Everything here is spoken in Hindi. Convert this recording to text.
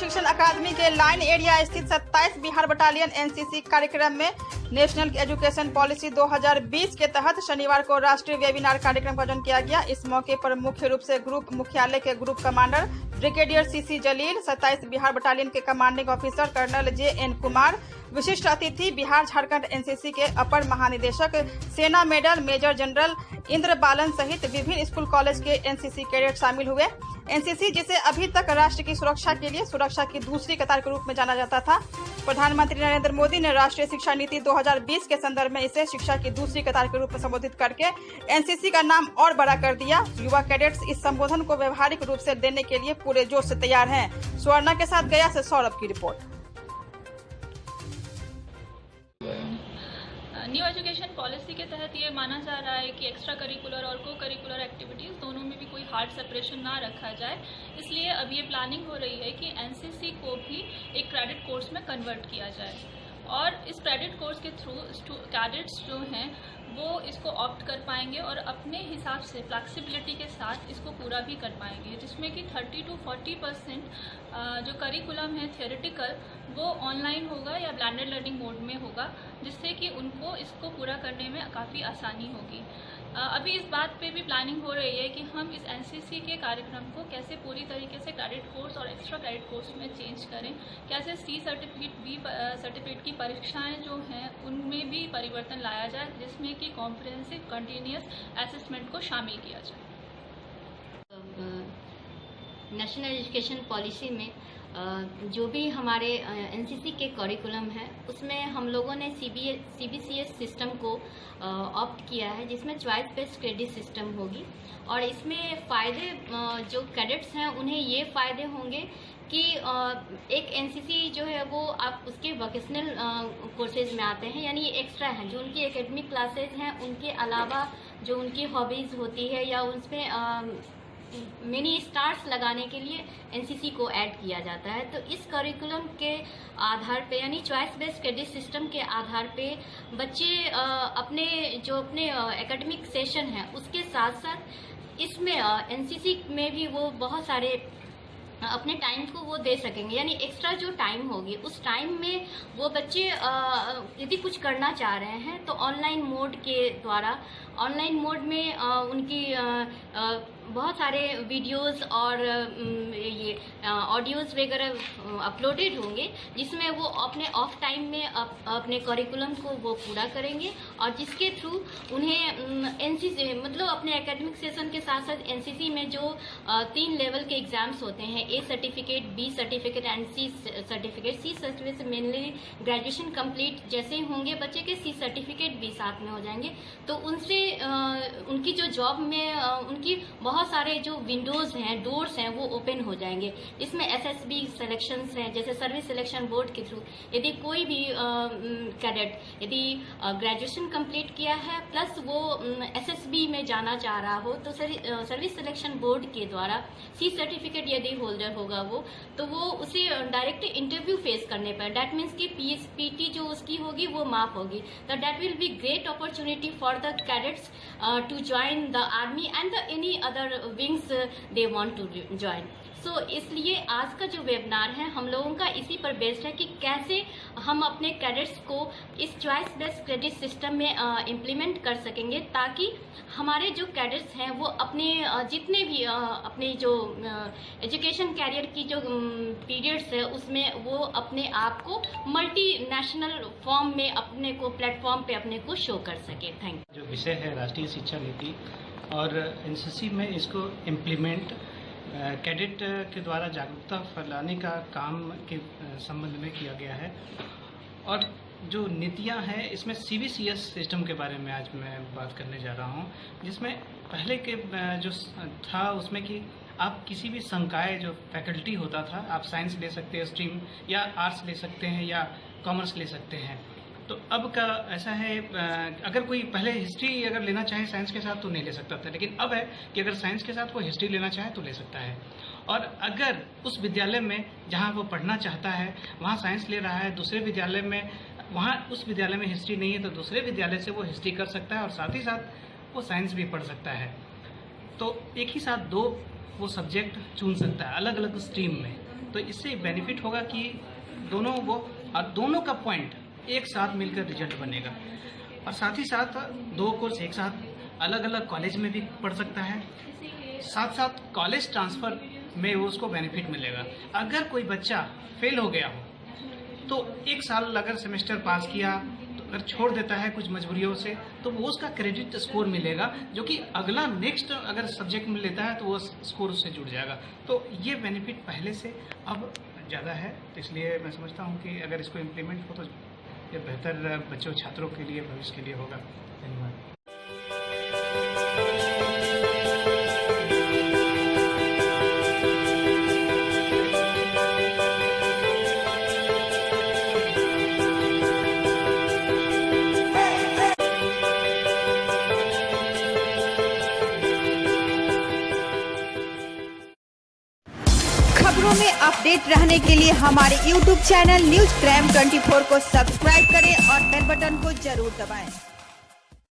प्रशिक्षण अकादमी के लाइन एरिया स्थित 27 बिहार बटालियन एनसीसी कार्यक्रम में नेशनल एजुकेशन पॉलिसी 2020 के तहत शनिवार को राष्ट्रीय वेबिनार कार्यक्रम का आयोजन किया गया। इस मौके पर मुख्य रूप से ग्रुप मुख्यालय के group commander brigadier CC Jaleel, 27 Bihar battalion के commanding officer colonel JN Kumar, विशिष्ट अतिथि बिहार झारखंड एनसीसी के अपर महानिदेशक सेना medal major general Indra Balan सहित विभिन्न स्कूल कॉलेज के एनसीसी कैडेट शामिल हुए। एनसीसी, जिसे अभी तक राष्ट्र की सुरक्षा के लिए सुरक्षा की दूसरी कतार के रूप में जाना जाता था, प्रधानमंत्री नरेंद्र मोदी ने राष्ट्रीय शिक्षा नीति 2020 के संदर्भ में इसे शिक्षा की दूसरी कतार के रूप में संबोधित करके एनसीसी का नाम और बड़ा कर दिया। युवा कैडेट्स इस संबोधन को व्यवहारिक रूप से देने के लिए पूरे जोश से तैयार हैं। स्वर्णा के साथ गया से सौरभ की रिपोर्ट। न्यू एजुकेशन पॉलिसी के तहत ये माना जा रहा है कि एक्स्ट्रा करिकुलर और को करिकुलर एक्टिविटीज़ दोनों में भी कोई हार्ड सेपरेशन ना रखा जाए। इसलिए अब ये प्लानिंग हो रही है कि एनसीसी को भी एक क्रेडिट कोर्स में कन्वर्ट किया जाए और इस क्रेडिट कोर्स के थ्रू कैडेट्स जो हैं वो इसको ऑप्ट कर पाएंगे और अपने हिसाब से फ्लेक्सिबिलिटी के साथ इसको पूरा भी कर पाएंगे, जिसमें कि 30 to 40% जो करिकुलम है थियोरेटिकल वो ऑनलाइन होगा या ब्लेंडेड लर्निंग मोड में होगा, जिससे कि उनको इसको पूरा करने में काफ़ी आसानी होगी। अभी इस बात पे भी प्लानिंग हो रही है कि हम इस एनसीसी के कार्यक्रम को कैसे पूरी तरीके से क्रेडिट कोर्स और एक्स्ट्रा क्रेडिट कोर्स में चेंज करें, कैसे C सर्टिफिकेट B सर्टिफिकेट की परीक्षाएं जो हैं उनमें भी परिवर्तन लाया जाए, जिसमें कि कॉम्प्रिहेंसिव कंटिन्यूअस असेसमेंट को शामिल किया जाए। नेशनल एजुकेशन पॉलिसी में जो भी हमारे एनसीसी के करिकुलम है उसमें हम लोगों ने CBCS सिस्टम को ऑप्ट किया है, जिसमें चॉइस बेस्ड क्रेडिट सिस्टम होगी। और इसमें फ़ायदे जो कैडेट्स हैं उन्हें ये फ़ायदे होंगे कि एक एनसीसी जो है वो आप उसके वोकेशनल कोर्सेज में आते हैं, यानी ये एक्स्ट्रा हैं। जो उनकी एकेडमिक क्लासेज हैं उनके अलावा जो उनकी हॉबीज़ होती है या उनमें मिनी स्टार्स लगाने के लिए एनसीसी को ऐड किया जाता है। तो इस करिकुलम के आधार पे, यानी चॉइस बेस्ड क्रेडिट सिस्टम के आधार पे बच्चे अपने एकेडमिक सेशन है उसके साथ साथ इसमें एनसीसी में भी वो बहुत सारे अपने टाइम को वो दे सकेंगे। यानी एक्स्ट्रा जो टाइम होगी उस टाइम में वो बच्चे यदि कुछ करना चाह रहे हैं तो ऑनलाइन मोड के द्वारा, ऑनलाइन मोड में उनकी बहुत सारे वीडियोस और ये ऑडियोज वगैरह अपलोडेड होंगे, जिसमें वो अपने ऑफ टाइम में अपने करिकुलम को वो पूरा करेंगे और जिसके थ्रू उन्हें एनसीसी मतलब अपने एकेडमिक सेशन के साथ साथ एनसीसी में जो 3 लेवल के एग्जाम्स होते हैं, A certificate, B certificate and C certificate. C certificate से मेनली ग्रेजुएशन कंप्लीट जैसे होंगे बच्चे के, C सर्टिफिकेट भी साथ में हो जाएंगे। तो उनसे उनकी जो जॉब में उनकी बहुत सारे जो विंडोज हैं, डोर्स हैं, वो ओपन हो जाएंगे। इसमें SSB सिलेक्शंस हैं, जैसे सर्विस सिलेक्शन बोर्ड के थ्रू यदि कोई भी कैडेट यदि ग्रेजुएशन कंप्लीट किया है प्लस वो SSB में जाना चाह रहा हो तो सर्विस सिलेक्शन बोर्ड के द्वारा C सर्टिफिकेट यदि होल्डर होगा वो, तो वो उसे डायरेक्ट इंटरव्यू फेस करने पर, डैट मीन्स की PT जो उसकी होगी वो माफ होगी। तो that will be great opportunity for the cadets to join the army and the any other wings they want to join. So इसलिए आज का जो वेबिनार है हम लोगों का इसी पर बेस्ड है कि कैसे हम अपने कैडेट्स को इस चॉइस बेस्ड क्रेडिट सिस्टम में इम्प्लीमेंट कर सकेंगे, ताकि हमारे जो कैडेट्स हैं वो अपने जितने भी अपने जो एजुकेशन कैरियर की जो पीरियड्स है उसमें वो अपने आप को मल्टी नेशनल फॉर्म में अपने को प्लेटफॉर्म पे अपने को शो कर सके। Thank you. जो विषय है राष्ट्रीय शिक्षा नीति और एनसीसी में इसको इम्प्लीमेंट कैडेट के द्वारा जागरूकता फैलाने का काम के संबंध में किया गया है। और जो नीतियां हैं इसमें CBCS सिस्टम के बारे में आज मैं बात करने जा रहा हूं, जिसमें पहले के जो था उसमें कि आप किसी भी संकाय जो फैकल्टी होता था, आप साइंस ले सकते हैं स्ट्रीम या आर्ट्स ले सकते हैं या कॉमर्स ले सकते हैं। तो अब का ऐसा है, अगर कोई पहले हिस्ट्री अगर लेना चाहे साइंस के साथ तो नहीं ले सकता था, लेकिन अब है कि अगर साइंस के साथ वो हिस्ट्री लेना चाहे तो ले सकता है। और अगर उस विद्यालय में जहाँ वो पढ़ना चाहता है वहाँ साइंस ले रहा है, दूसरे विद्यालय में वहाँ उस विद्यालय में हिस्ट्री नहीं है तो दूसरे विद्यालय से वो हिस्ट्री कर सकता है और साथ ही साथ वो साइंस भी पढ़ सकता है। तो एक ही साथ 2 वो सब्जेक्ट चुन सकता है अलग अलग स्ट्रीम में। तो इससे बेनिफिट होगा कि दोनों का पॉइंट एक साथ मिलकर रिजल्ट बनेगा। और साथ ही साथ 2 कोर्स एक साथ अलग अलग कॉलेज में भी पढ़ सकता है, साथ साथ कॉलेज ट्रांसफ़र में उसको बेनिफिट मिलेगा। अगर कोई बच्चा फेल हो गया हो तो 1 साल अगर सेमेस्टर पास किया तो अगर छोड़ देता है कुछ मजबूरियों से तो वो उसका क्रेडिट स्कोर मिलेगा, जो कि अगला नेक्स्ट अगर सब्जेक्ट में लेता है तो वो स्कोर उससे जुड़ जाएगा। तो ये बेनिफिट पहले से अब ज़्यादा है, तो इसलिए मैं समझता हूँ कि अगर इसको इम्प्लीमेंट हो तो ये बेहतर बच्चों छात्रों के लिए भविष्य के लिए होगा। धन्यवाद। खबरों में अपडेट रहने के लिए हमारे YouTube चैनल न्यूज क्राइम 24 को सब्सक्राइब करें और बेल बटन को जरूर दबाएं।